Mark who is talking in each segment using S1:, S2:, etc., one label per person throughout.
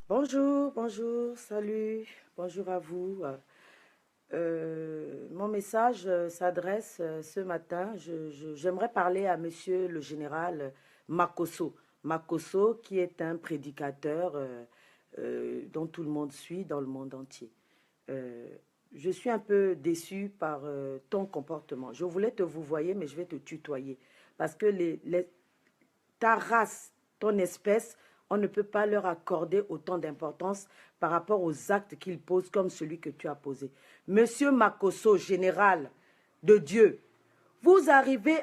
S1: Bonjour, bonjour, salut, bonjour à vous. Mon message s'adresse ce matin. J'aimerais parler à monsieur le général Makosso. Makosso, qui est un prédicateur dont tout le monde suit dans le monde entier. Euh, je suis un peu déçue par ton comportement. Je voulais te vouvoyer, mais je vais te tutoyer. Parce que ta race, ton espèce, on ne peut pas leur accorder autant d'importance par rapport aux actes qu'ils posent comme celui que tu as posé. Monsieur Makosso, général de Dieu, vous arrivez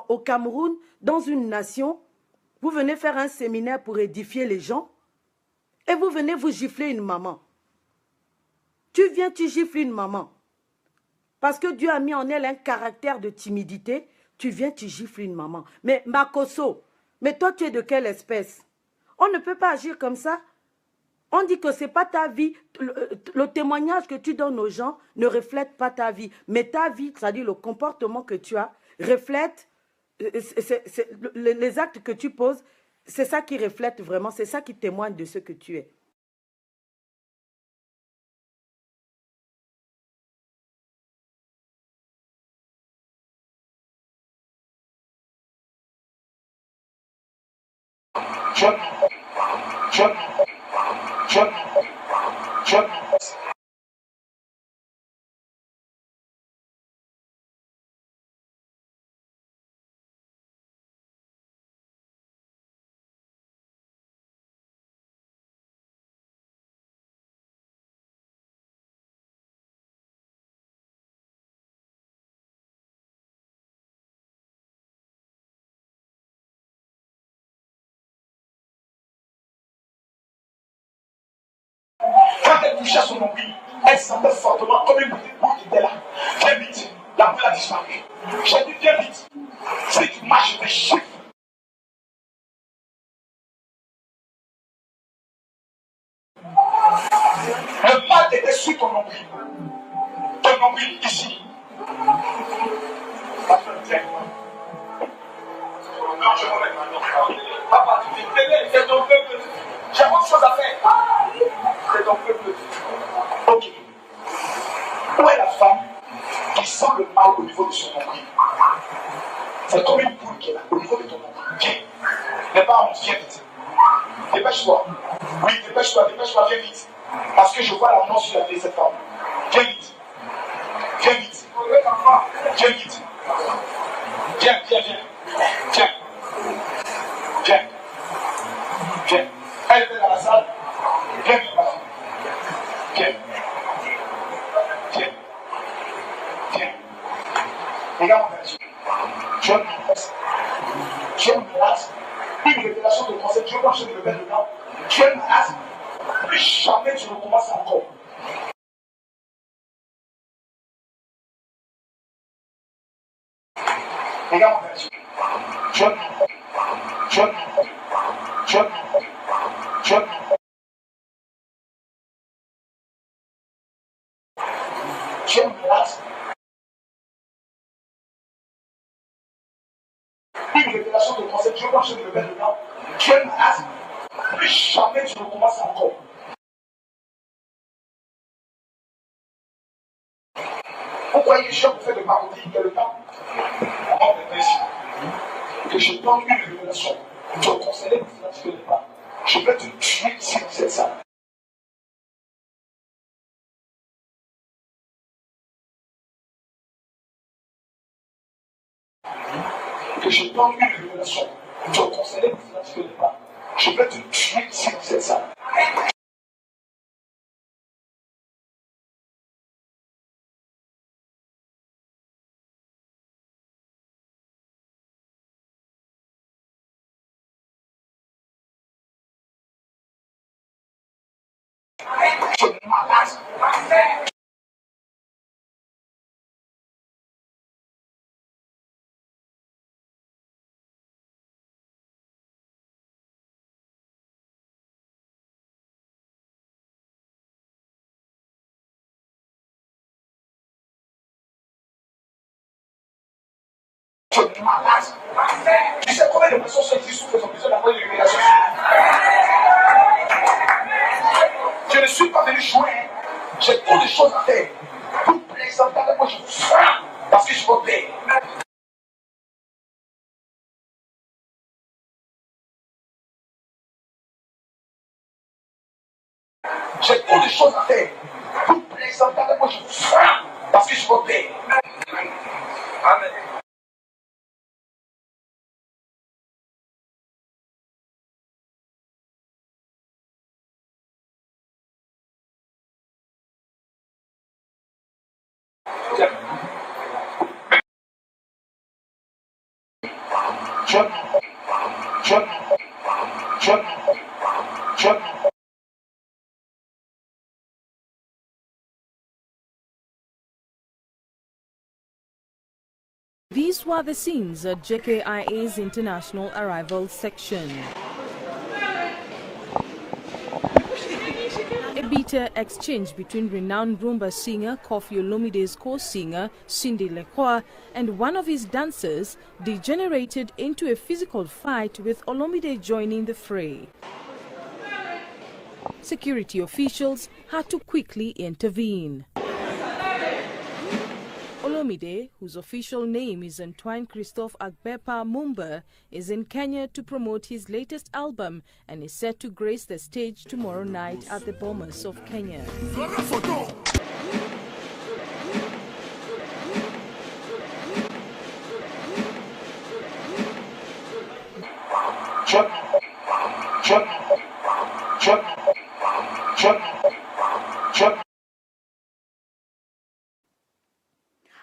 S1: au Cameroun, dans une nation, vous venez faire un séminaire pour édifier les gens et vous venez vous gifler une maman. Tu viens, tu gifles une maman. Parce que Dieu a mis en elle un caractère de timidité, tu viens, tu gifles une maman. Mais Makosso, mais toi, tu es de quelle espèce? On ne peut pas agir comme ça. On dit que ce n'est pas ta vie. Le témoignage que tu donnes aux gens ne reflète pas ta vie. Mais ta vie, c'est-à-dire le comportement que tu as, reflète les actes que tu poses. C'est ça qui reflète vraiment, c'est ça qui témoigne de ce que tu es.
S2: John, John, John, John. Quand elle touchait à son nombril, elle sentait fortement comme une petite boule qui était là. Très vite, la boule a disparu. J'ai dit viens vite. Si tu marches, je te chiffre. Le mal était sur ton nombril. Ton nombril ici. Non, je connais pas. Papa, tu dis, c'est ton peuple. J'ai autre chose à faire. C'est ton peuple. Ok. Où est la femme qui sent le mal au niveau de son nombril? C'est comme une boule qui est là, au niveau de ton nombril. Viens. Les parents, viens vite. Dépêche-toi. Oui, dépêche-toi, viens vite. Parce que je vois la mort sur la vie de cette femme. Viens vite. Viens vite. Viens vite. Viens. Viens. Viens. Elle était dans la salle. Viens vite, ma fille. Viens. Regarde mon père. Tu es malade. Une révélation de conseil. Dieu marche de lever dedans. Tu es malade. Plus jamais tu recommences encore. Regarde mon père. John. Tu es malade. Une révélation de conseil. Dieu marche de lever dedans. Tu es malade. Plus jamais tu recommences encore. Vous croyez que je vous fais de parodie quelque temps? On est ici. Que je donne une révélation. Tu as conseillé que tu ne connais pas. Je vais te tuer si vous faites ça. Que je donne une révélation. Tu as conseillé que tu ne connais pas. Je vais te tuer si vous faites ça. Tu es malade. Tu es malade. Tu sais combien de personnes sont ici souffrent, ont besoin d'avoir une révélation. choses à faire. Vous plaisantez avec moi, je vous frappe parce que je vous paie. J'ai trop de choses à faire. Vous plaisantez avec moi, je vous frappe parce que je vous paie. Amen.
S3: These were the scenes at JKIA's International Arrival Section. A bitter exchange between renowned Rumba singer Koffi Olomide's co-singer Cindy Lekwa and one of his dancers degenerated into a physical fight, with Olomide joining the fray. Security officials had to quickly intervene. Olomide, whose official name is Antoine Christophe Agbepa Mumba, is in Kenya to promote his latest album and is set to grace the stage tomorrow night at the Bomas of Kenya.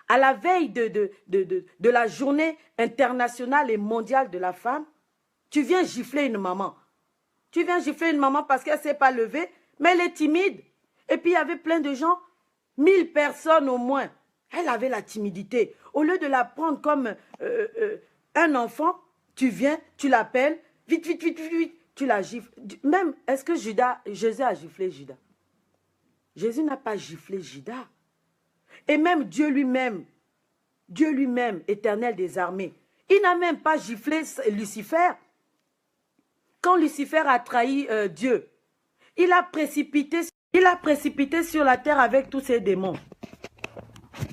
S1: À la veille de la journée internationale et mondiale de la femme, tu viens gifler une maman. Tu viens gifler une maman parce qu'elle ne s'est pas levée, mais elle est timide. Et puis il y avait plein de gens, 1000 personnes au moins. Elle avait la timidité. Au lieu de la prendre comme un enfant, tu viens, tu l'appelles, vite, vite, vite, vite, vite, tu la gifles. Même, est-ce que Jésus a giflé Judas? Jésus n'a pas giflé Judas. Et même Dieu lui-même, éternel des armées, il n'a même pas giflé Lucifer. Quand Lucifer a trahi Dieu, il a précipité sur la terre avec tous ses démons.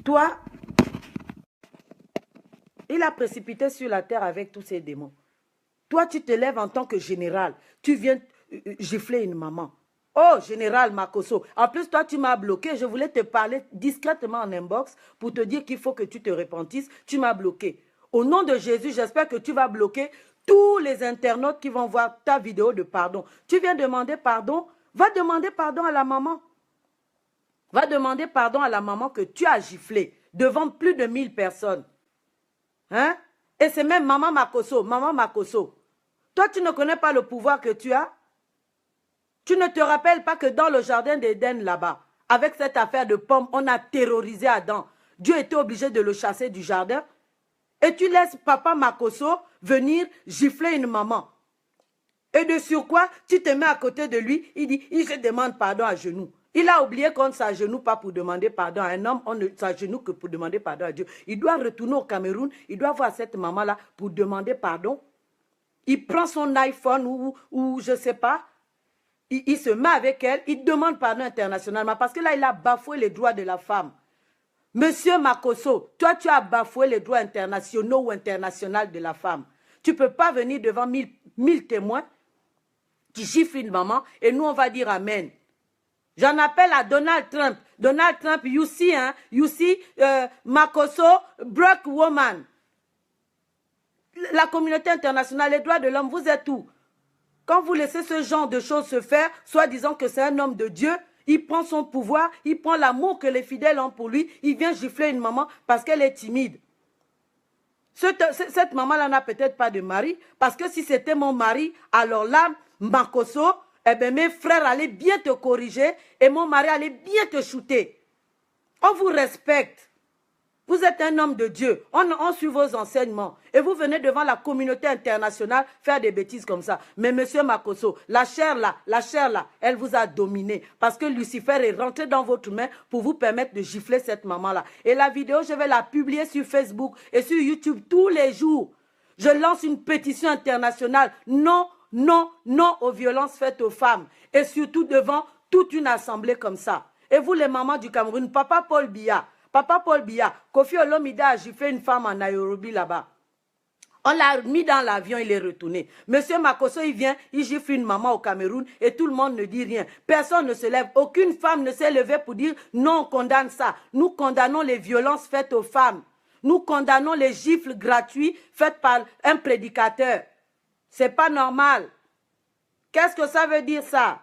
S1: Toi, il a précipité sur la terre avec tous ses démons. Toi, tu te lèves en tant que général. Tu viens gifler une maman. Oh, général Makosso. En plus, toi, tu m'as bloqué. Je voulais te parler discrètement en inbox pour te dire qu'il faut que tu te repentisses. Tu m'as bloqué. Au nom de Jésus, j'espère que tu vas bloquer tous les internautes qui vont voir ta vidéo de pardon. Tu viens demander pardon. Va demander pardon à la maman. Va demander pardon à la maman que tu as giflé devant plus de 1000 personnes. Hein? Et c'est même maman Makosso. Maman Makosso. Toi, tu ne connais pas le pouvoir que tu as? Tu ne te rappelles pas que dans le jardin d'Éden, là-bas, avec cette affaire de pommes, on a terrorisé Adam. Dieu était obligé de le chasser du jardin. Et tu laisses papa Makosso venir gifler une maman. Et de surcroît, tu te mets à côté de lui, il dit, il se demande pardon à genoux. Il a oublié qu'on ne s'agenouille pas pour demander pardon à un homme, on ne s'agenouille que pour demander pardon à Dieu. Il doit retourner au Cameroun, il doit voir cette maman-là pour demander pardon. Il prend son iPhone ou je ne sais pas, il se met avec elle, il demande pardon internationalement parce que là, il a bafoué les droits de la femme. Monsieur Makosso, toi, tu as bafoué les droits internationaux ou internationaux de la femme. Tu ne peux pas venir devant 1000 témoins qui giflent une maman et nous, on va dire Amen. J'en appelle à Donald Trump. Donald Trump, you see, Makosso, broke woman. La communauté internationale, les droits de l'homme, vous êtes où? Quand vous laissez ce genre de choses se faire, soit disant que c'est un homme de Dieu, il prend son pouvoir, il prend l'amour que les fidèles ont pour lui, il vient gifler une maman parce qu'elle est timide. Cette maman-là n'a peut-être pas de mari, parce que si c'était mon mari, alors là, Makosso, eh bien, mes frères allaient bien te corriger et mon mari allait bien te shooter. On vous respecte. Vous êtes un homme de Dieu. On suit vos enseignements. Et vous venez devant la communauté internationale faire des bêtises comme ça. Mais monsieur Makosso, la chair là, elle vous a dominé. Parce que Lucifer est rentré dans votre main pour vous permettre de gifler cette maman-là. Et la vidéo, je vais la publier sur Facebook et sur YouTube tous les jours. Je lance une pétition internationale. Non, non, non aux violences faites aux femmes. Et surtout devant toute une assemblée comme ça. Et vous, les mamans du Cameroun, Papa Paul Biya, Kofi Olomide a giflé une femme en Nairobi là-bas. On l'a mis dans l'avion, il est retourné. Monsieur Makosso, il vient, il gifle une maman au Cameroun et tout le monde ne dit rien. Personne ne se lève. Aucune femme ne s'est levée pour dire non, on condamne ça. Nous condamnons les violences faites aux femmes. Nous condamnons les gifles gratuits faits par un prédicateur. C'est pas normal. Qu'est-ce que ça veut dire ça?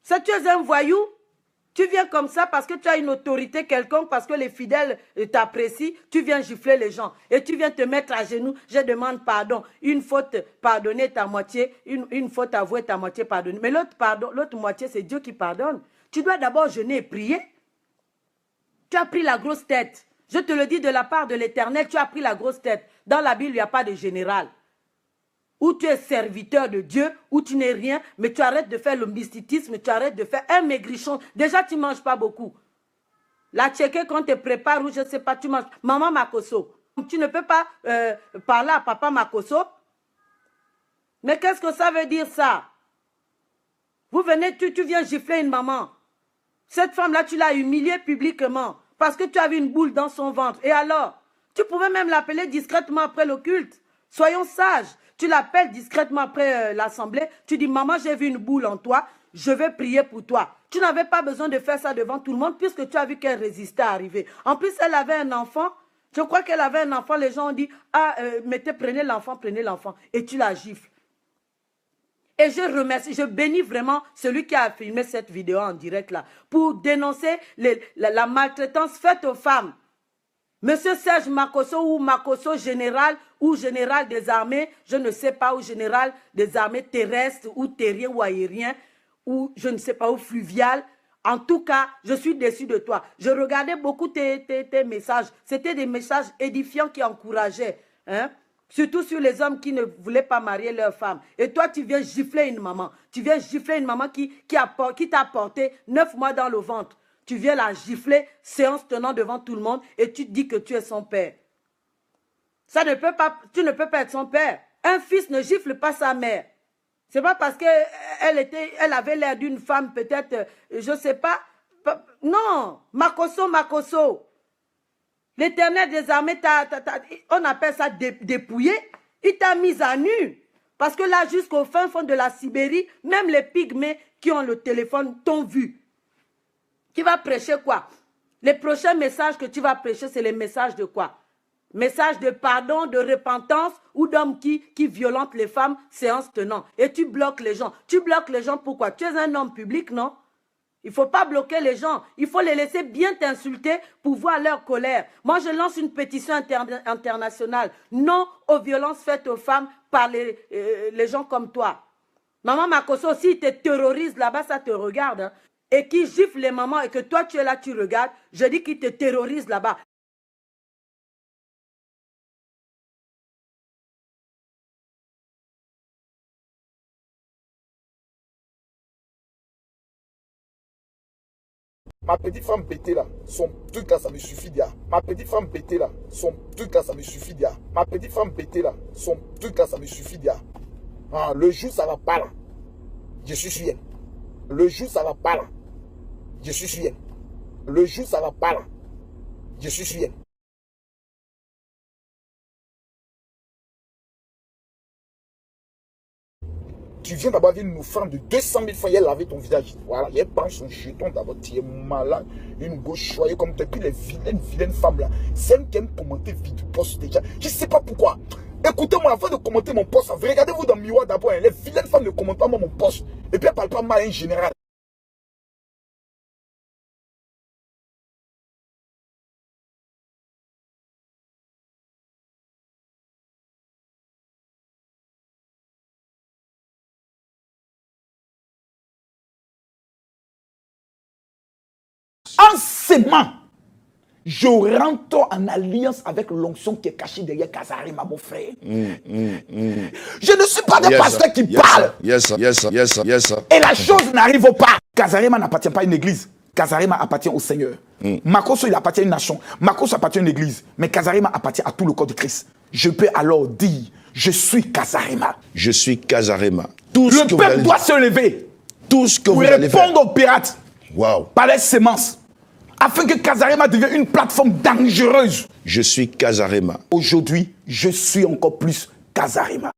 S1: Si tu es un voyou, tu viens comme ça parce que tu as une autorité quelconque, parce que les fidèles t'apprécient, tu viens gifler les gens. Et tu viens te mettre à genoux, je demande pardon. Une faute pardonnée ta moitié, une faute avouée ta moitié pardonnée. Mais l'autre moitié, c'est Dieu qui pardonne. Tu dois d'abord jeûner et prier. Tu as pris la grosse tête. Je te le dis de la part de l'Éternel, tu as pris la grosse tête. Dans la Bible, il n'y a pas de général. Ou tu es serviteur de Dieu, ou tu n'es rien, mais tu arrêtes de faire le mysticisme, tu arrêtes de faire un maigrichon. Déjà, tu ne manges pas beaucoup. La tchéké, quand tu te prépares, ou je ne sais pas, tu manges. Maman Makosso, tu ne peux pas parler à papa Makosso. Mais qu'est-ce que ça veut dire ça? Vous venez, tu viens gifler une maman. Cette femme-là, tu l'as humiliée publiquement, parce que tu avais une boule dans son ventre. Et alors? Tu pouvais même l'appeler discrètement après le culte. Soyons sages. Tu l'appelles discrètement après l'assemblée. Tu dis, maman, j'ai vu une boule en toi. Je vais prier pour toi. Tu n'avais pas besoin de faire ça devant tout le monde puisque tu as vu qu'elle résistait à arriver. En plus, elle avait un enfant. Je crois qu'elle avait un enfant. Les gens ont dit, ah, prenez l'enfant, prenez l'enfant. Et tu la gifles. Et je remercie, je bénis vraiment celui qui a filmé cette vidéo en direct là pour dénoncer la maltraitance faite aux femmes. Monsieur Serge Makosso ou Makosso général ou général des armées, je ne sais pas, ou général des armées terrestres ou terriens ou aériens, ou je ne sais pas, ou fluvial. En tout cas, je suis déçu de toi. Je regardais beaucoup tes messages. C'était des messages édifiants qui encourageaient. Hein? Surtout sur les hommes qui ne voulaient pas marier leurs femmes. Et toi, tu viens gifler une maman. Tu viens gifler une maman qui t'a porté 9 mois dans le ventre. Tu viens la gifler, séance tenant devant tout le monde, et tu te dis que tu es son père. Ça ne peut pas, tu ne peux pas être son père. Un fils ne gifle pas sa mère. C'est pas parce qu'elle avait l'air d'une femme, peut-être, je ne sais pas. Non, Makosso. L'Éternel des armées, on appelle ça dépouillé. Il t'a mise à nu. Parce que là, jusqu'au fin fond de la Sibérie, même les pygmées qui ont le téléphone t'ont vu. Tu vas prêcher quoi? Les prochains messages que tu vas prêcher, c'est les messages de quoi? Messages de pardon, de repentance ou d'hommes qui violentent les femmes, séance tenant. Et tu bloques les gens. Tu bloques les gens pourquoi? Tu es un homme public, non? Il ne faut pas bloquer les gens. Il faut les laisser bien t'insulter pour voir leur colère. Moi, je lance une pétition internationale. Non aux violences faites aux femmes par les gens comme toi. Maman Makosso, si ils te terrorisent là-bas, ça te regarde. Hein. Et qui gifle les mamans et que toi, tu es là, tu regardes, je dis qu'ils te terrorisent là-bas.
S2: Ma petite femme pétée là, son truc là, ça me suffit déjà. Ma petite femme pétée là, son truc là, ça me suffit déjà. Ma petite femme pétée là, son truc là, ça me suffit déjà. Ah, le jour ça va pas là, je suis sûr. Le jour ça va pas là, je suis sûr. Le jour ça va pas là, je suis sûr. Tu viens d'abord avec une offrande de 200 000 francs, elle lavé ton visage. Voilà, elle prend son jeton d'abord, tu es malade, une gauche choyée comme tu es. Puis les vilaines femmes là, c'est elles qui aiment commenter vite poste déjà. Je ne sais pas pourquoi. Écoutez-moi, avant de commenter mon poste, regardez-vous dans le miroir d'abord. Les vilaines femmes ne commentent pas mon poste. Et puis elles ne parlent pas mal en général. En s'aimant, je rentre en alliance avec l'onction qui est cachée derrière Kazarima, mon frère. Je ne suis pas des pasteurs qui parlent.
S4: Yes, sir.
S2: Et la chose n'arrive pas. Kazarima n'appartient pas à une église. Kazarima appartient au Seigneur. Makosso, il appartient à une nation. Makosso appartient à une église. Mais Kazarima appartient à tout le corps de Christ. Je peux alors dire, je suis Kazarima.
S4: Je suis Kazarima.
S2: Le peuple doit se lever.
S4: Tout ce que
S2: pour
S4: vous allez faire.
S2: répondre aux pirates.
S4: Wow.
S2: par les semences, afin que Kazarema devienne une plateforme dangereuse.
S4: Je suis Kazarema.
S2: Aujourd'hui, je suis encore plus Kazarema.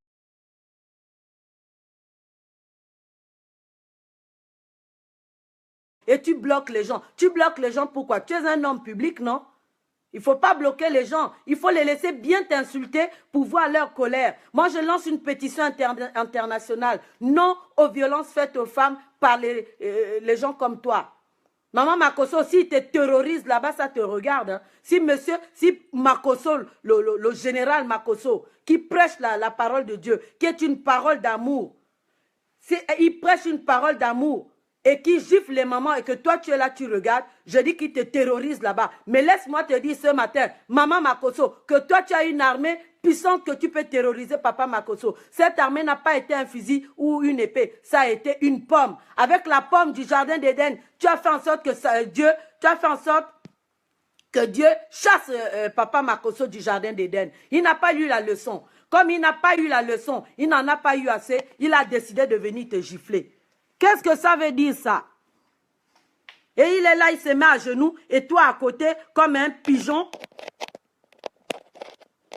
S1: Et tu bloques les gens. Tu bloques les gens pourquoi? Tu es un homme public, non? Il ne faut pas bloquer les gens. Il faut les laisser bien t'insulter pour voir leur colère. Moi, je lance une pétition internationale. Non aux violences faites aux femmes par les gens comme toi. Maman Makosso, si te terrorise là-bas, ça te regarde. Hein. Si Makosso, le général Makosso, qui prêche la parole de Dieu, qui est une parole d'amour, il prêche une parole d'amour, et qui gifle les mamans et que toi tu es là, tu regardes, je dis qu'il te terrorise là-bas. Mais laisse-moi te dire ce matin, maman Makosso, que toi tu as une armée puissante que tu peux terroriser papa Makosso. Cette armée n'a pas été un fusil ou une épée, ça a été une pomme. Avec la pomme du jardin d'Éden, tu as fait en sorte que Dieu chasse papa Makosso du jardin d'Éden. Il n'a pas eu la leçon. Comme il n'a pas eu la leçon, il n'en a pas eu assez, il a décidé de venir te gifler. Qu'est-ce que ça veut dire ça? Et il est là, il se met à genoux, et toi à côté, comme un pigeon.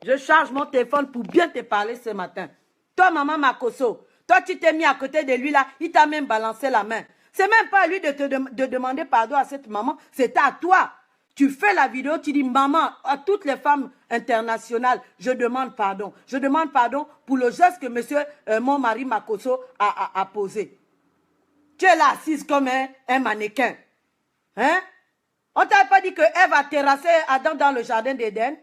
S1: Je charge mon téléphone pour bien te parler ce matin. Toi, maman Makosso, toi tu t'es mis à côté de lui là, il t'a même balancé la main. C'est même pas à lui de demander pardon à cette maman, c'est à toi. Tu fais la vidéo, tu dis, maman, à toutes les femmes internationales, je demande pardon. Je demande pardon pour le geste que mon mari Makosso a posé. Tu es là assise comme un mannequin. Hein? On ne t'avait pas dit que Ève a terrassé Adam dans le jardin d'Éden?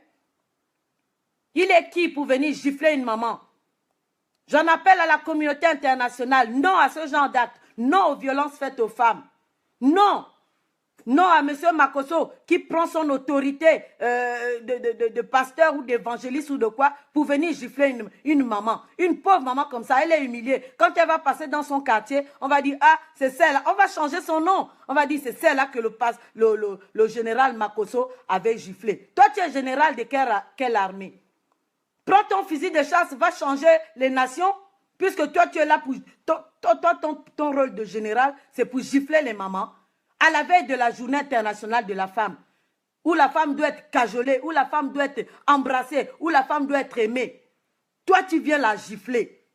S1: Il est qui pour venir gifler une maman? J'en appelle à la communauté internationale. Non à ce genre d'actes. Non aux violences faites aux femmes. Non. Non à M. Makosso qui prend son autorité de pasteur ou d'évangéliste ou de quoi pour venir gifler une maman. Une pauvre maman comme ça, elle est humiliée. Quand elle va passer dans son quartier, on va dire, ah, c'est celle-là. On va changer son nom. On va dire, c'est celle-là que le général Makosso avait giflé. Toi, tu es général de quelle armée? Prends ton fusil de chasse, va changer les nations, puisque toi, tu es là pour... Ton rôle de général, c'est pour gifler les mamans. À la veille de la journée internationale de la femme, où la femme doit être cajolée, où la femme doit être embrassée, où la femme doit être aimée. Toi, tu viens la gifler.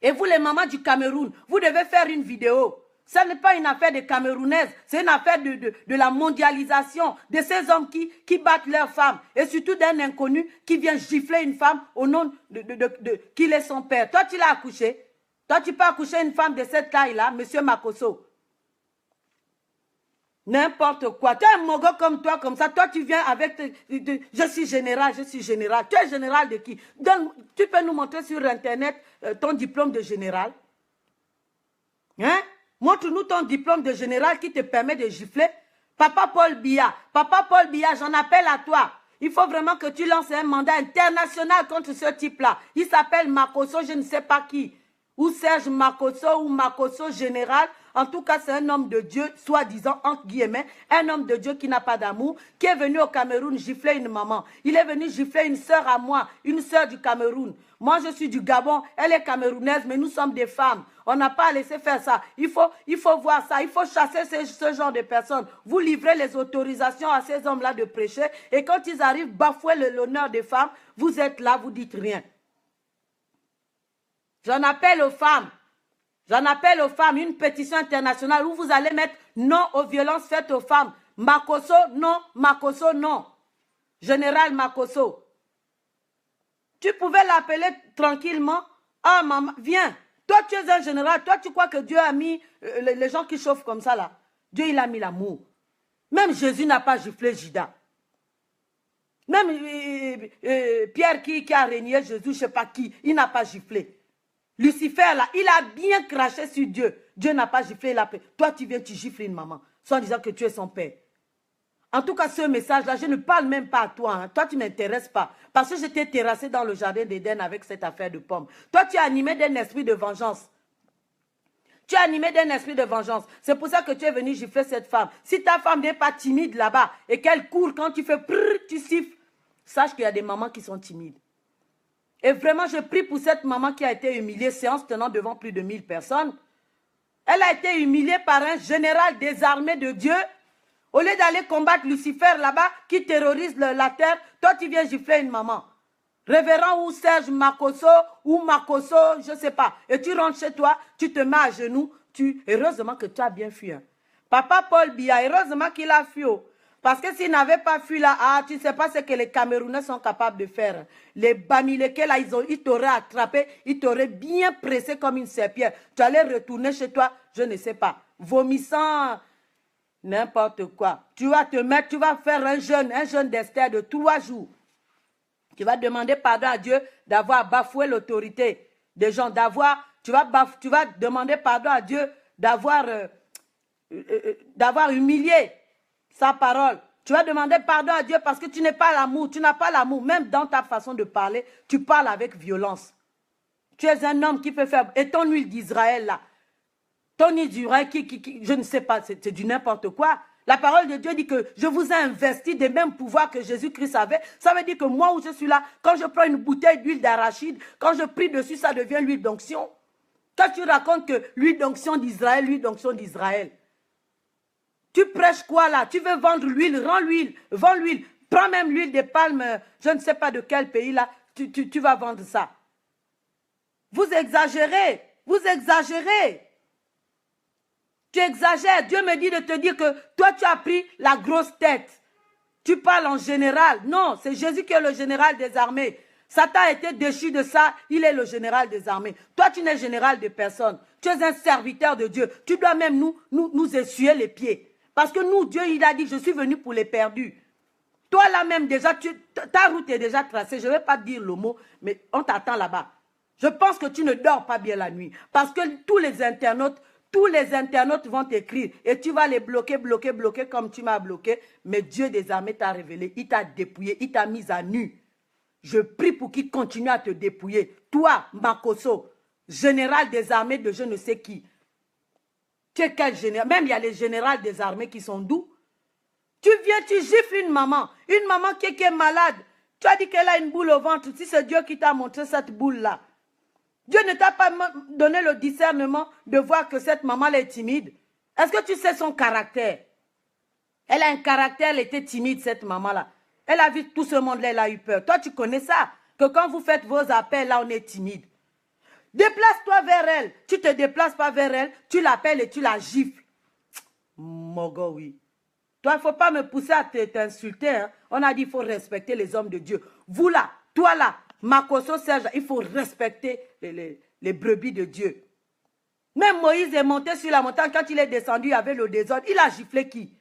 S1: Et vous, les mamans du Cameroun, vous devez faire une vidéo. Ce n'est pas une affaire de Camerounaises, c'est une affaire de la mondialisation, de ces hommes qui battent leurs femmes, et surtout d'un inconnu qui vient gifler une femme au nom qu'il est son père. Toi, tu l'as accouché. Toi, tu peux accoucher une femme de cette taille-là, monsieur Makosso. N'importe quoi. Tu es un mogo comme toi, comme ça. Toi, tu viens avec... je suis général, je suis général. Tu es général de qui? Tu peux nous montrer sur Internet ton diplôme de général? Hein? Montre-nous ton diplôme de général qui te permet de gifler. Papa Paul Biya, j'en appelle à toi. Il faut vraiment que tu lances un mandat international contre ce type-là. Il s'appelle Makosso, je ne sais pas qui. Ou Serge Makosso, ou Makosso général. En tout cas, c'est un homme de Dieu, soi-disant, entre guillemets, un homme de Dieu qui n'a pas d'amour, qui est venu au Cameroun gifler une maman. Il est venu gifler une sœur à moi, une sœur du Cameroun. Moi, je suis du Gabon, elle est camerounaise, mais nous sommes des femmes. On n'a pas à laisser faire ça. Il faut voir ça, il faut chasser ce genre de personnes. Vous livrez les autorisations à ces hommes-là de prêcher, et quand ils arrivent, bafouer l'honneur des femmes, vous êtes là, vous dites rien. J'en appelle aux femmes. J'en appelle aux femmes une pétition internationale où vous allez mettre non aux violences faites aux femmes. Makosso, non. Makosso, non. Général Makosso. Tu pouvais l'appeler tranquillement. Ah, maman, viens. Toi, tu es un général. Toi, tu crois que Dieu a mis les gens qui chauffent comme ça, là. Dieu, il a mis l'amour. Même Jésus n'a pas giflé Judas. Même Pierre qui a régné Jésus, je ne sais pas qui, il n'a pas giflé. Lucifer, là, il a bien craché sur Dieu. Dieu n'a pas giflé la paix. Toi, tu viens, tu gifles une maman, sans disant que tu es son père. En tout cas, ce message-là, je ne parle même pas à toi. Hein. Toi, tu ne m'intéresses pas. Parce que je t'ai terrassé dans le jardin d'Éden avec cette affaire de pommes. Toi, tu es animé d'un esprit de vengeance. Tu es animé d'un esprit de vengeance. C'est pour ça que tu es venu gifler cette femme. Si ta femme n'est pas timide là-bas et qu'elle court quand tu fais prrr, tu siffles, sache qu'il y a des mamans qui sont timides. Et vraiment, je prie pour cette maman qui a été humiliée, séance tenant devant plus de 1000 personnes. Elle a été humiliée par un général des armées de Dieu. Au lieu d'aller combattre Lucifer là-bas, qui terrorise la terre, toi tu viens gifler une maman. Révérend ou Serge Makosso, ou Makosso, je ne sais pas. Et tu rentres chez toi, tu te mets à genoux. Heureusement que tu as bien fui. Hein. Papa Paul Biya, heureusement qu'il a fui. Parce que s'il n'avait pas fui là, tu ne sais pas ce que les Camerounais sont capables de faire. Les Bamileke là, ils t'auraient attrapé, ils t'auraient bien pressé comme une serpillère. Tu allais retourner chez toi, je ne sais pas, vomissant n'importe quoi. Tu vas te mettre, tu vas faire un jeûne d'Esther de 3 jours. Tu vas demander pardon à Dieu d'avoir bafoué l'autorité des gens, tu vas demander pardon à Dieu d'avoir humilié sa parole. Tu vas demander pardon à Dieu parce que tu n'es pas l'amour, tu n'as pas l'amour. Même dans ta façon de parler, tu parles avec violence. Tu es un homme qui peut faire... Et ton huile d'Israël là, ton huile d'Israël je ne sais pas, c'est du n'importe quoi. La parole de Dieu dit que je vous ai investi des mêmes pouvoirs que Jésus-Christ avait. Ça veut dire que moi où je suis là, quand je prends une bouteille d'huile d'arachide, quand je prie dessus, ça devient l'huile d'onction. Quand tu racontes que l'huile d'onction d'Israël, l'huile d'onction d'Israël. Tu prêches quoi là? Tu veux vendre l'huile, rends l'huile, vends l'huile. Prends même l'huile de palme, je ne sais pas de quel pays là, tu vas vendre ça. Vous exagérez, vous exagérez. Tu exagères. Dieu me dit de te dire que toi, tu as pris la grosse tête. Tu parles en général. Non, c'est Jésus qui est le général des armées. Satan a été déchu de ça. Il est le général des armées. Toi, tu n'es général de personne. Tu es un serviteur de Dieu. Tu dois même nous essuyer les pieds. Parce que nous, Dieu, il a dit, je suis venu pour les perdus. Toi, là même, déjà, ta route est déjà tracée. Je ne vais pas te dire le mot, mais on t'attend là-bas. Je pense que tu ne dors pas bien la nuit. Parce que tous les internautes vont t'écrire et tu vas les bloquer comme tu m'as bloqué. Mais Dieu des armées t'a révélé, il t'a dépouillé, il t'a mis à nu. Je prie pour qu'il continue à te dépouiller. Toi, Makosso, général des armées de je ne sais qui. Tu es quel général? Même il y a les généraux des armées qui sont doux. Tu viens, tu gifles une maman qui est malade. Tu as dit qu'elle a une boule au ventre. Si c'est Dieu qui t'a montré cette boule-là. Dieu ne t'a pas donné le discernement de voir que cette maman elle est timide. Est-ce que tu sais son caractère? Elle a un caractère, elle était timide, cette maman-là. Elle a vu tout ce monde-là, elle a eu peur. Toi, tu connais ça, que quand vous faites vos appels, là, on est timide. Déplace-toi vers elle. Tu ne te déplaces pas vers elle, tu l'appelles et tu la gifles. Mogo, oui. Toi, il ne faut pas me pousser à t'insulter. Hein. On a dit qu'il faut respecter les hommes de Dieu. Vous là, toi là, Makosso Serge, il faut respecter les brebis de Dieu. Même Moïse est monté sur la montagne, quand il est descendu, il y avait le désordre. Il a giflé qui?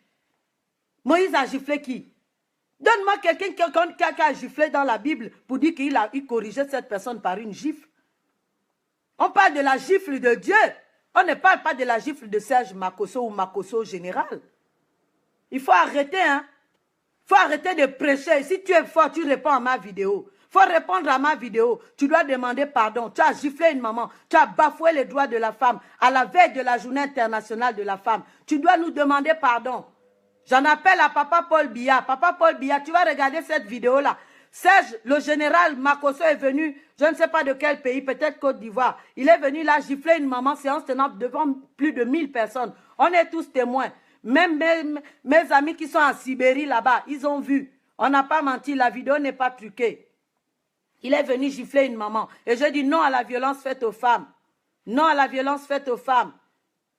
S1: Moïse a giflé qui? Donne-moi quelqu'un qui a giflé dans la Bible pour dire qu'il corrigeait cette personne par une gifle. On parle de la gifle de Dieu. On ne parle pas de la gifle de Serge Makosso ou Makosso général. Il faut arrêter, hein. Il faut arrêter de prêcher. Si tu es fort, tu réponds à ma vidéo. Il faut répondre à ma vidéo. Tu dois demander pardon. Tu as giflé une maman. Tu as bafoué les droits de la femme à la veille de la journée internationale de la femme. Tu dois nous demander pardon. J'en appelle à Papa Paul Biya. Papa Paul Biya, tu vas regarder cette vidéo-là. Serge, le général Makosso est venu, je ne sais pas de quel pays, peut-être Côte d'Ivoire. Il est venu là gifler une maman, séance tenante devant plus de 1000 personnes. On est tous témoins. Même mes amis qui sont en Sibérie là-bas, ils ont vu. On n'a pas menti, la vidéo n'est pas truquée. Il est venu gifler une maman. Et je dis non à la violence faite aux femmes. Non à la violence faite aux femmes.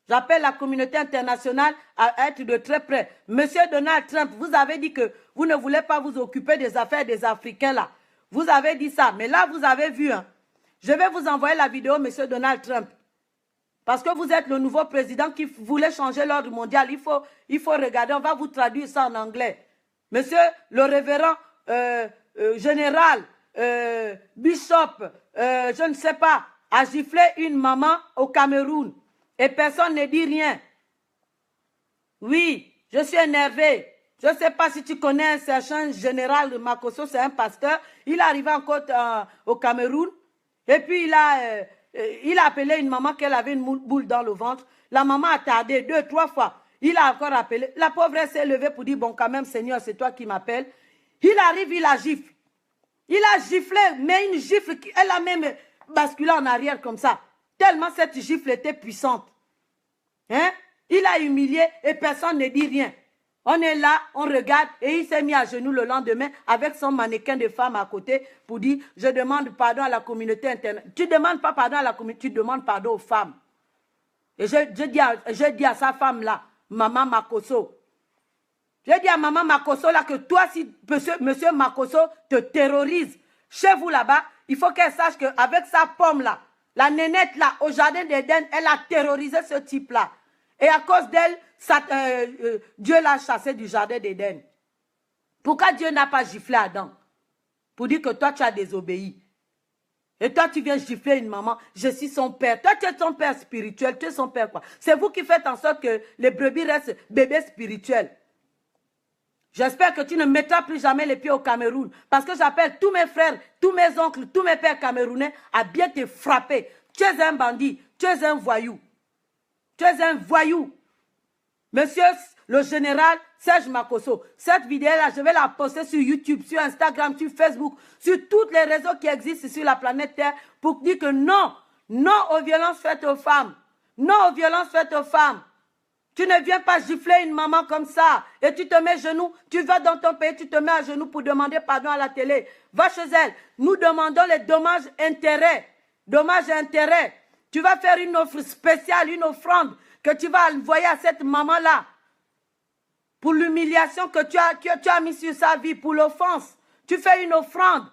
S1: J'appelle la communauté internationale à être de très près. Monsieur Donald Trump, vous avez dit que vous ne voulez pas vous occuper des affaires des Africains là. Vous avez dit ça. Mais là, vous avez vu. Hein. Je vais vous envoyer la vidéo, monsieur Donald Trump. Parce que vous êtes le nouveau président qui voulait changer l'ordre mondial. Il faut regarder. On va vous traduire ça en anglais. Monsieur le révérend général, bishop, je ne sais pas, a giflé une maman au Cameroun. Et personne ne dit rien. Oui, je suis énervé. Je ne sais pas si tu connais un certain général de Makosso, c'est un pasteur. Il est arrivé en côte au Cameroun. Et puis il a appelé une maman qu'elle avait une boule dans le ventre. La maman a tardé 2, 3 fois. Il a encore appelé. La pauvre s'est levée pour dire, bon quand même Seigneur, c'est toi qui m'appelles. Il arrive, il la gifle. Il a giflé, mais une gifle, elle a même basculé en arrière comme ça. Tellement cette gifle était puissante. Hein? Il a humilié et personne ne dit rien. On est là, on regarde et il s'est mis à genoux le lendemain avec son mannequin de femme à côté pour dire « Je demande pardon à la communauté internationale. » Tu ne demandes pas pardon à la communauté, tu demandes pardon aux femmes. Et je dis à sa femme-là, Maman Makosso, je dis à Maman Makosso là que toi, si monsieur Makosso te terrorise chez vous là-bas, il faut qu'elle sache qu'avec sa pomme-là, la nénette là, au jardin d'Éden, elle a terrorisé ce type-là. Et à cause d'elle, Dieu l'a chassé du jardin d'Éden. Pourquoi Dieu n'a pas giflé Adam? Pour dire que toi, tu as désobéi. Et toi, tu viens gifler une maman. Je suis son père. Toi, tu es son père spirituel. Tu es son père quoi? C'est vous qui faites en sorte que les brebis restent bébés spirituels. J'espère que tu ne mettras plus jamais les pieds au Cameroun. Parce que j'appelle tous mes frères, tous mes oncles, tous mes pères camerounais à bien te frapper. Tu es un bandit. Tu es un voyou. Tu es un voyou. Monsieur le général Serge Makosso, cette vidéo-là, je vais la poster sur YouTube, sur Instagram, sur Facebook, sur tous les réseaux qui existent sur la planète Terre pour dire que non, non aux violences faites aux femmes. Non aux violences faites aux femmes. Tu ne viens pas gifler une maman comme ça et tu te mets à genoux, tu vas dans ton pays, tu te mets à genoux pour demander pardon à la télé. Va chez elle. Nous demandons les dommages-intérêts. Dommages-intérêts. Tu vas faire une offre spéciale, une offrande que tu vas envoyer à cette maman-là pour l'humiliation que tu as mis sur sa vie, pour l'offense. Tu fais une offrande.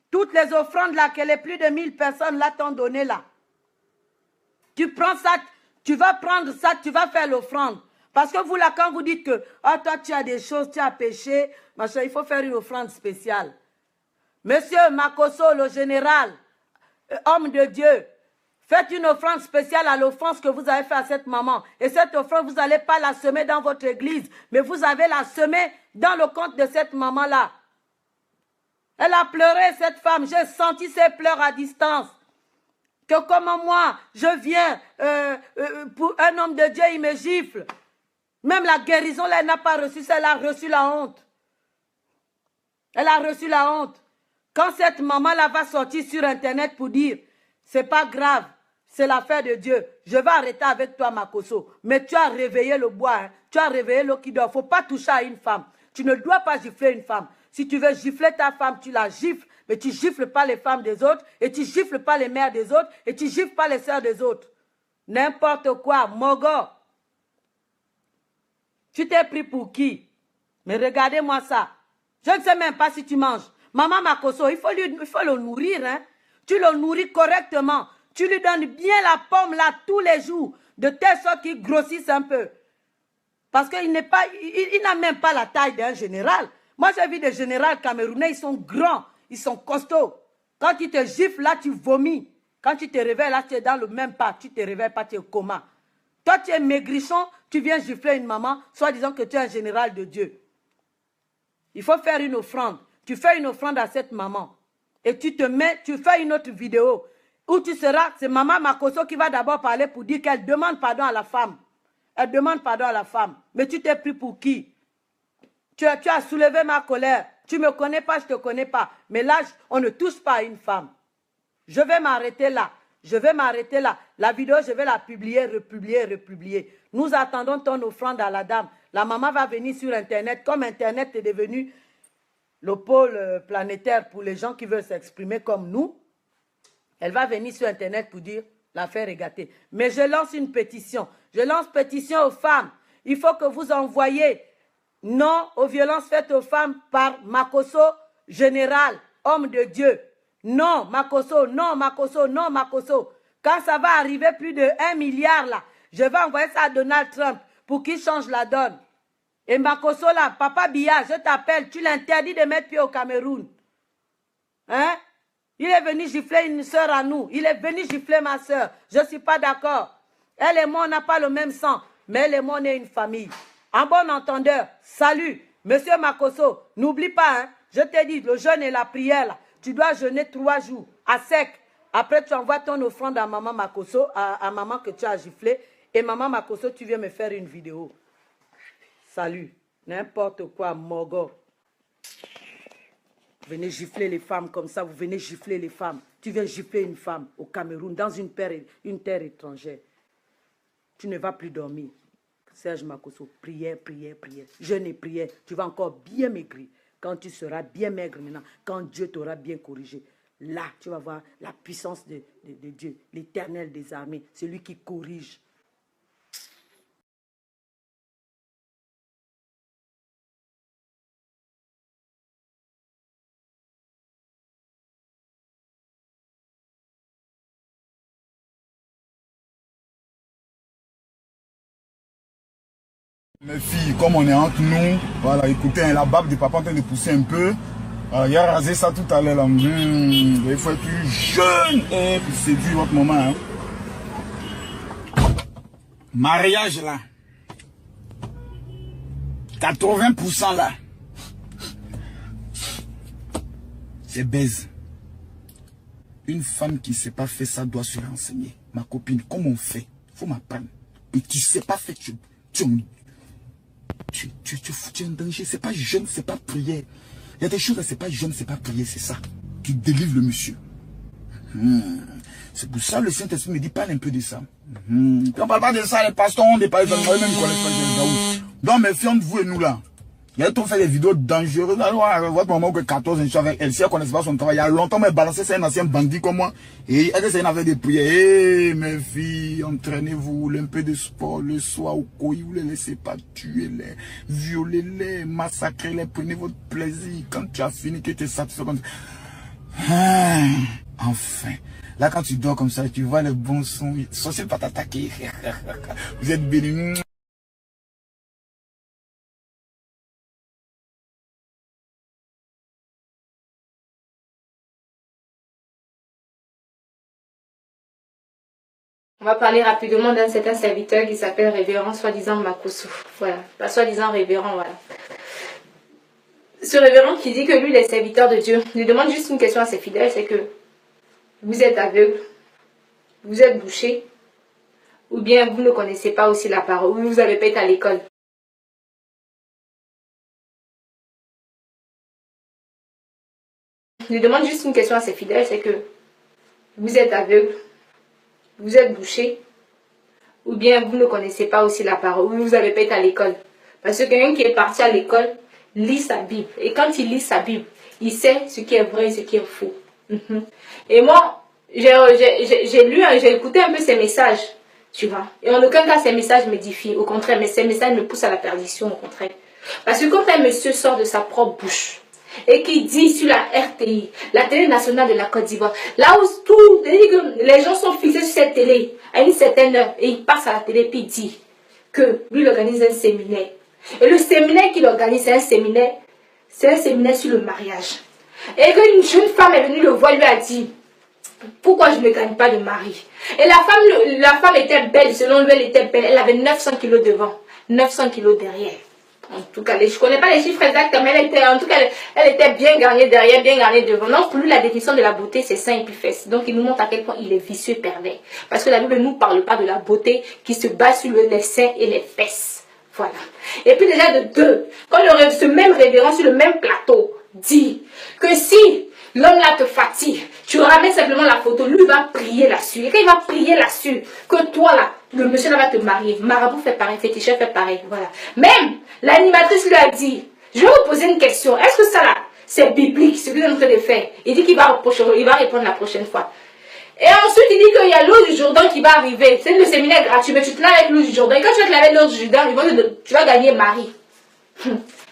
S1: Toutes les offrandes là, que les plus de 1000 personnes là t'ont donné là. Tu prends ça. Tu vas prendre ça, tu vas faire l'offrande. Parce que vous là, quand vous dites que toi tu as des choses, tu as péché, machin, il faut faire une offrande spéciale. Monsieur Makosso, le général, homme de Dieu, faites une offrande spéciale à l'offense que vous avez fait à cette maman. Et cette offrande, vous n'allez pas la semer dans votre église, mais vous avez la semer dans le compte de cette maman-là. Elle a pleuré, cette femme. J'ai senti ses pleurs à distance. Que comme moi, je viens, pour un homme de Dieu, il me gifle. Même la guérison, là, elle n'a pas reçu ça, elle a reçu la honte. Elle a reçu la honte. Quand cette maman-là va sortir sur Internet pour dire, c'est pas grave, c'est l'affaire de Dieu, je vais arrêter avec toi, Makosso. Mais tu as réveillé le bois, hein? Tu as réveillé l'eau qui dort. Il ne faut pas toucher à une femme. Tu ne dois pas gifler une femme. Si tu veux gifler ta femme, tu la gifles. Mais tu ne gifles pas les femmes des autres, et tu ne gifles pas les mères des autres, et tu ne gifles pas les sœurs des autres. N'importe quoi, Mogo. Tu t'es pris pour qui? Mais regardez-moi ça. Je ne sais même pas si tu manges. Maman Makosso, il faut le nourrir. Hein? Tu le nourris correctement. Tu lui donnes bien la pomme là tous les jours, de telle sorte qu'il grossisse un peu. Parce qu'il n'a même pas la taille d'un général. Moi, j'ai vu des généraux camerounais, ils sont grands. Ils sont costauds. Quand tu te gifles, là, tu vomis. Quand tu te réveilles, là, tu es dans le même pas. Tu te réveilles pas, tu es au coma. Toi, tu es maigrichon, tu viens gifler une maman, soit disant que tu es un général de Dieu. Il faut faire une offrande. Tu fais une offrande à cette maman. Et tu fais une autre vidéo où tu seras, c'est maman Makosso qui va d'abord parler pour dire qu'elle demande pardon à la femme. Elle demande pardon à la femme. Mais tu t'es pris pour qui? Tu as soulevé ma colère. Tu ne me connais pas, je ne te connais pas. Mais là, on ne touche pas à une femme. Je vais m'arrêter là. Je vais m'arrêter là. La vidéo, je vais la publier, republier. Nous attendons ton offrande à la dame. La maman va venir sur Internet. Comme Internet est devenu le pôle planétaire pour les gens qui veulent s'exprimer comme nous, elle va venir sur Internet pour dire l'affaire est gâtée. Mais je lance une pétition. Je lance pétition aux femmes. Il faut que vous envoyiez non aux violences faites aux femmes par Makosso, général, homme de Dieu. Non, Makosso, non, Makosso, non, Makosso. Quand ça va arriver plus de 1 milliard là, je vais envoyer ça à Donald Trump pour qu'il change la donne. Et Makosso là, Papa Biya, je t'appelle, tu l'interdis de mettre pied au Cameroun. Hein? Il est venu gifler une soeur à nous. Il est venu gifler ma soeur. Je ne suis pas d'accord. Elle et moi, on n'a pas le même sang. Mais elle et moi, on est une famille. En bon entendeur, salut, monsieur Makosso, n'oublie pas, hein, je t'ai dit, le jeûne et la prière, là, tu dois jeûner 3 jours, à sec. Après, tu envoies ton offrande à maman Makosso, à maman que tu as giflé, et maman Makosso, tu viens me faire une vidéo. Salut, n'importe quoi, Mogo. Vous venez gifler les femmes comme ça, vous venez gifler les femmes. Tu viens gifler une femme au Cameroun, dans une terre étrangère. tu ne vas plus dormir. Serge Makosso, prière, prière, prière. Jeûne et prière, tu vas encore bien maigrir. Quand tu seras bien maigre maintenant, quand Dieu t'aura bien corrigé, là, tu vas voir la puissance de Dieu, l'Éternel des armées, celui qui corrige.
S5: Mes filles, comme on est entre nous, voilà, écoutez, hein, la barbe de papa en train de pousser un peu. Voilà, il a rasé ça tout à l'heure là. Il faut être plus jeune pour séduire votre maman. Hein. Mariage là. 80% là. C'est baise. Une femme qui ne sait pas faire ça doit se renseigner. Ma copine, comment on fait? Faut m'apprendre. Et tu ne sais pas faire, tu es en danger. C'est pas jeune, c'est pas prière. Il y a des choses, c'est pas jeune, c'est pas prière, c'est ça. Tu délivres le monsieur. C'est pour ça que le Saint-Esprit me dit, parle un peu de ça. On parle pas de ça, les pasteurs, on n'est pas les enfants, même connaissent pas. Donc, mes filles, vous et nous là, il y a trop fait des vidéos dangereuses. Alors, votre maman que 14 ans avec elle, si elle ne connaissait pas son travail, il y a longtemps, mais balancé, c'est un ancien bandit comme moi. Et elle c'est une affaire de prière. Hé, mes filles, entraînez-vous, un peu de sport le soir au coï, vous ne les laissez pas tuer les, violez-les, massacrez-les, prenez votre plaisir. Quand tu as fini, que tu es satisfait, enfin. Là, quand tu dors comme ça, tu vois le bon son, sorcier pas t'attaquer. Vous êtes bénis.
S6: On va parler rapidement d'un certain serviteur qui s'appelle révérend soi-disant Makosso. Voilà, pas soi-disant révérend, voilà. Ce révérend qui dit que lui, il est serviteur de Dieu, lui demande juste une question à ses fidèles, c'est que vous êtes aveugle, vous êtes bouché, ou bien vous ne connaissez pas aussi la parole, ou vous n'avez pas été à l'école. Il lui demande juste une question à ses fidèles, c'est que vous êtes aveugle, vous êtes bouché, ou bien vous ne connaissez pas aussi la parole, ou vous n'avez pas été à l'école. Parce que quelqu'un qui est parti à l'école lit sa Bible. Et quand il lit sa Bible, il sait ce qui est vrai et ce qui est faux. Et moi, j'ai lu, j'ai écouté un peu ces messages, tu vois. Et en aucun cas, ces messages m'édifient. Au contraire, mais ces messages me poussent à la perdition, au contraire. Parce que quand un monsieur sort de sa propre bouche, et qui dit sur la RTI, la télé nationale de la Côte d'Ivoire, là où tout, les gens sont fixés sur cette télé à une certaine heure, et il passe à la télé et il dit que lui il organise un séminaire. Et le séminaire qu'il organise, c'est un séminaire sur le mariage. Et qu'une jeune femme est venue le voir, lui a dit, pourquoi je ne gagne pas de mari? Et la femme était belle, selon lui elle était belle, elle avait 900 kilos devant, 900 kilos derrière. En tout cas, je ne connais pas les chiffres exacts, mais elle était bien garnie derrière, bien garnie devant. Donc, pour lui, la définition de la beauté, c'est seins et puis fesses. Donc, il nous montre à quel point il est vicieux et pervers. Parce que la Bible ne nous parle pas de la beauté qui se base sur les seins et les fesses. Voilà. Et puis déjà de deux, quand ce même révérend sur le même plateau dit que si l'homme là te fatigue, tu ramènes simplement la photo, lui va prier là-dessus. Et quand il va prier là-dessus, que toi là, le monsieur là va te marier. Marabout fait pareil, féticheur fait pareil. Voilà. Même l'animatrice lui a dit, je vais vous poser une question. Est-ce que ça là, c'est biblique, ce que vous êtes en train de faire? Il dit qu'il va répondre la prochaine fois. Et ensuite, il dit qu'il y a l'eau du Jourdain qui va arriver. C'est le séminaire gratuit, mais tu te laves avec l'eau du Jourdain. Et quand tu vas te laver l'eau du Jourdain, tu vas gagner mari.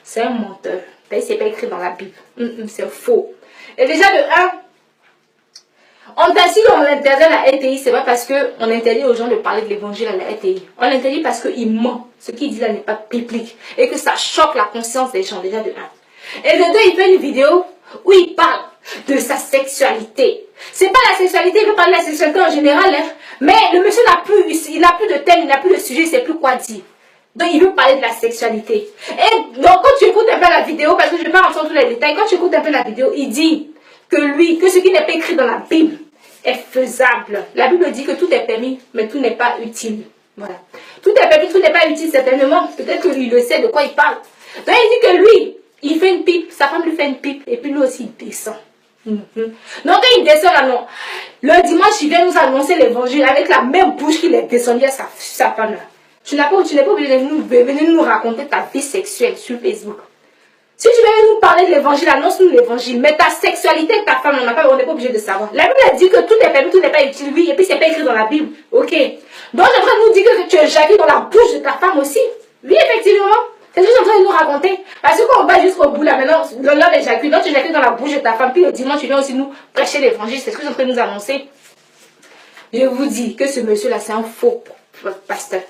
S6: C'est un menteur. C'est pas écrit dans la Bible. C'est faux. Et déjà de 1, on t'insigne, on interdit à la RTI, c'est pas parce qu'on interdit aux gens de parler de l'évangile à la RTI. On l'interdit parce qu'il ment. Ce qu'il dit là n'est pas biblique. Et que ça choque la conscience des gens, déjà de 1. Et de 2, il fait une vidéo où il parle de sa sexualité. C'est pas la sexualité, il veut parler de la sexualité en général, hein, mais le monsieur n'a plus de thème, il n'a plus de sujet, il ne sait plus quoi dire. Donc il veut parler de la sexualité. Et donc quand tu écoutes un peu la vidéo, parce que je ne vais pas rentrer dans tous les détails, quand tu écoutes un peu la vidéo, il dit que ce qui n'est pas écrit dans la Bible est faisable. La Bible dit que tout est permis, mais tout n'est pas utile. Voilà. Tout est permis, tout n'est pas utile, certainement. Peut-être que lui, il le sait de quoi il parle. Donc il dit que lui, il fait une pipe, sa femme lui fait une pipe, et puis lui aussi il descend. Donc quand il descend là, non. Le dimanche, il vient nous annoncer l'évangile avec la même bouche qu'il est descendu à sa femme là. Tu n'es pas obligé de venir nous raconter ta vie sexuelle sur Facebook. Si tu veux nous parler de l'évangile, annonce-nous l'évangile. Mais ta sexualité avec ta femme, on n'est pas obligé de savoir. La Bible a dit que tout est permis, tout n'est pas utile. Oui, et puis c'est pas écrit dans la Bible. Ok. Donc j'aimerais nous dire que tu éjacules dans la bouche de ta femme aussi. Oui, effectivement. C'est ce que tu es en train de nous raconter. Parce que quand on va jusqu'au bout là, maintenant, l'homme éjacule. Donc tu éjacules dans la bouche de ta femme. Puis le dimanche, tu viens aussi nous prêcher l'évangile. C'est ce que tu es en train de nous annoncer. Je vous dis que ce monsieur-là, c'est un faux pasteur.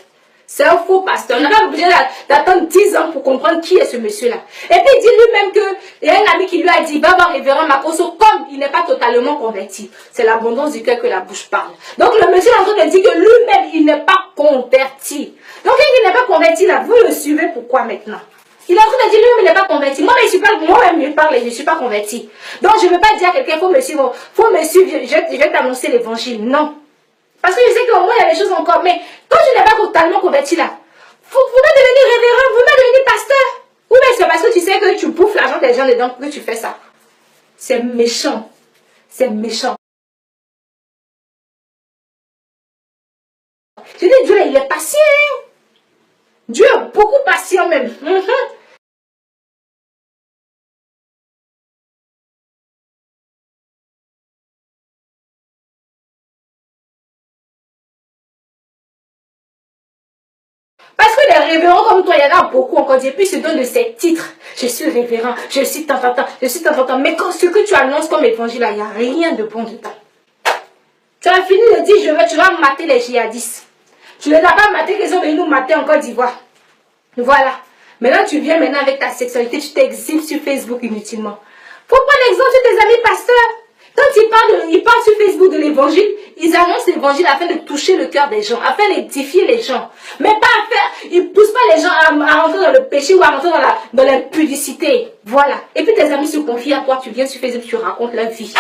S6: C'est un faux pasteur. On n'a pas obligé d'attendre 10 ans pour comprendre qui est ce monsieur-là. Et puis il dit lui-même qu'il y a un ami qui lui a dit, va voir révérend Makosso, comme il n'est pas totalement converti. C'est l'abondance du cœur que la bouche parle. Donc le monsieur est en train de dire que lui-même, il n'est pas converti. Donc il n'est pas converti là, vous le suivez pourquoi maintenant? Il est en train de dire lui-même, il n'est pas converti. Moi-même, je parle et je ne suis pas converti. Donc je ne veux pas dire à quelqu'un, faut me suivre, je vais t'annoncer l'évangile. Non. Parce que je sais qu'au moins il y a des choses encore. Mais quand tu n'es pas totalement converti là, vous pouvez devenir révérend, vous pouvez devenir pasteur. Ou bien c'est parce que tu sais que tu bouffes l'argent des gens dedans que tu fais ça. C'est méchant. C'est méchant. Je dis Dieu, il est patient. Dieu est beaucoup patient même. Parce que les révérends comme toi, il y en a beaucoup encore. Et puis, se donnent de ces titres. Je suis révérend, je suis tant. Mais quand ce que tu annonces comme évangile, il n'y a rien de bon dedans. Tu as fini de dire, tu vas mater les djihadistes. Tu ne les as pas matés, qu'ils ont venu nous mater en Côte d'Ivoire. Voilà. Maintenant, tu viens maintenant avec ta sexualité, tu t'exhibes sur Facebook inutilement. Faut prendre l'exemple de tes amis pasteurs. Quand ils parlent sur Facebook de l'évangile, ils annoncent l'évangile afin de toucher le cœur des gens, afin d'édifier les gens. Mais pas à faire, ils ne poussent pas les gens à rentrer dans le péché ou à rentrer dans l'impudicité. Voilà. Et puis tes amis se confient à toi, tu viens sur Facebook, tu racontes leur vie.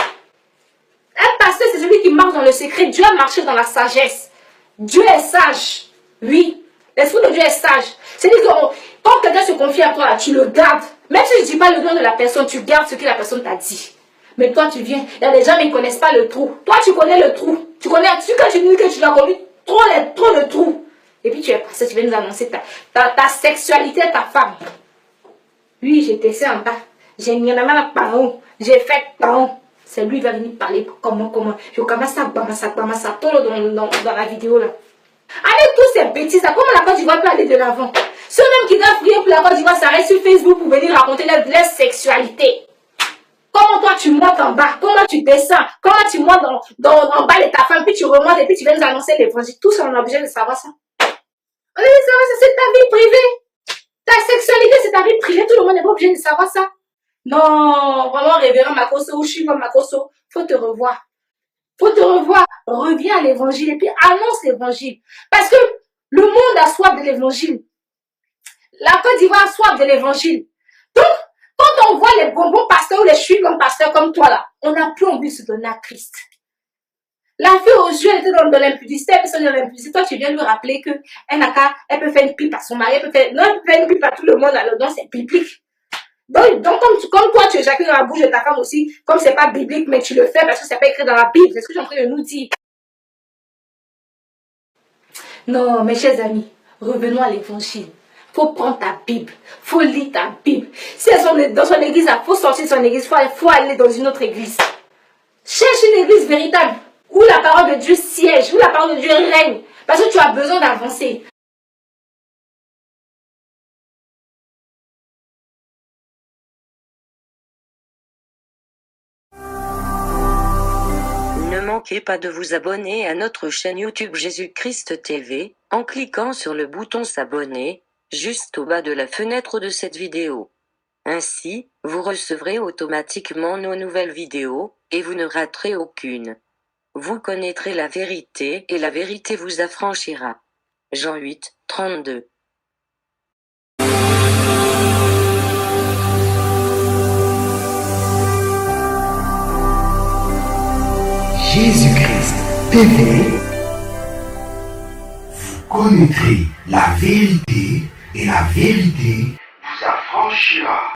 S6: Un pasteur, c'est celui qui marche dans le secret. Dieu a marché dans la sagesse. Dieu est sage. Oui. L'esprit de Dieu est sage. C'est-à-dire que quand quelqu'un se confie à toi, tu le gardes. Même si je ne dis pas le nom de la personne, tu gardes ce que la personne t'a dit. Mais toi, tu viens. Il y a des gens qui ne connaissent pas le trou. Toi, tu connais le trou. Tu connais, quand tu dis que tu l'as connu, trop le trou. Et puis tu es passé, tu viens nous annoncer ta sexualité à ta femme. Oui, j'étais ça en bas. J'ai mis la main par où. J'ai fait par où. C'est lui qui va venir parler comment. Je commence à tout dans la vidéo là. Avec tous ces bêtises là, comment la Côte d'Ivoire peut aller de l'avant? Ceux même qui doivent prier pour la Côte d'Ivoire s'arrêtent sur Facebook pour venir raconter leur sexualité. Comment toi tu montes en bas, comment tu descends, comment tu montes en bas de ta femme, puis tu remontes et puis tu viens nous annoncer l'évangile. Tout ça, on est obligé de savoir ça. On est obligé de savoir ça, c'est ta vie privée. Ta sexualité, c'est ta vie privée, tout le monde n'est pas obligé de savoir ça. Non, vraiment, révérend Makosso, ou je suis comme Makosso, faut te revoir. Faut te revoir, reviens à l'évangile et puis annonce l'évangile. Parce que le monde a soif de l'évangile. La Côte d'Ivoire a soif de l'évangile. Donc, quand on voit les bonbons pasteurs ou les chewing-gums pasteurs comme toi là, on n'a plus envie de se donner à Christ. La fille aux yeux, elle était dans l'impudicité, elle peut dans l'impudicité. Toi, tu viens lui rappeler que elle peut faire une pipe à son mari, elle peut faire une pipe à tout le monde là-dedans, c'est biblique. Donc comme toi, tu éjacules dans la bouche de ta femme aussi, comme c'est pas biblique, mais tu le fais parce que c'est pas écrit dans la Bible. C'est ce que je suis en train de nous dire. Non, mes chers amis, revenons à l'évangile. Faut prendre ta Bible, faut lire ta Bible. Si elles sont dans son église, il faut sortir de son église, faut aller dans une autre église. Cherche une église véritable, où la parole de Dieu siège, où la parole de Dieu règne, parce que tu as besoin d'avancer.
S7: Ne manquez pas de vous abonner à notre chaîne YouTube Jésus-Christ TV, en cliquant sur le bouton s'abonner, juste au bas de la fenêtre de cette vidéo. Ainsi, vous recevrez automatiquement nos nouvelles vidéos, et vous ne raterez aucune. Vous connaîtrez la vérité, et la vérité vous affranchira. Jean 8, 32.
S8: Jésus-Christ TV, vous connaîtrez la vérité et la vérité vous affranchira.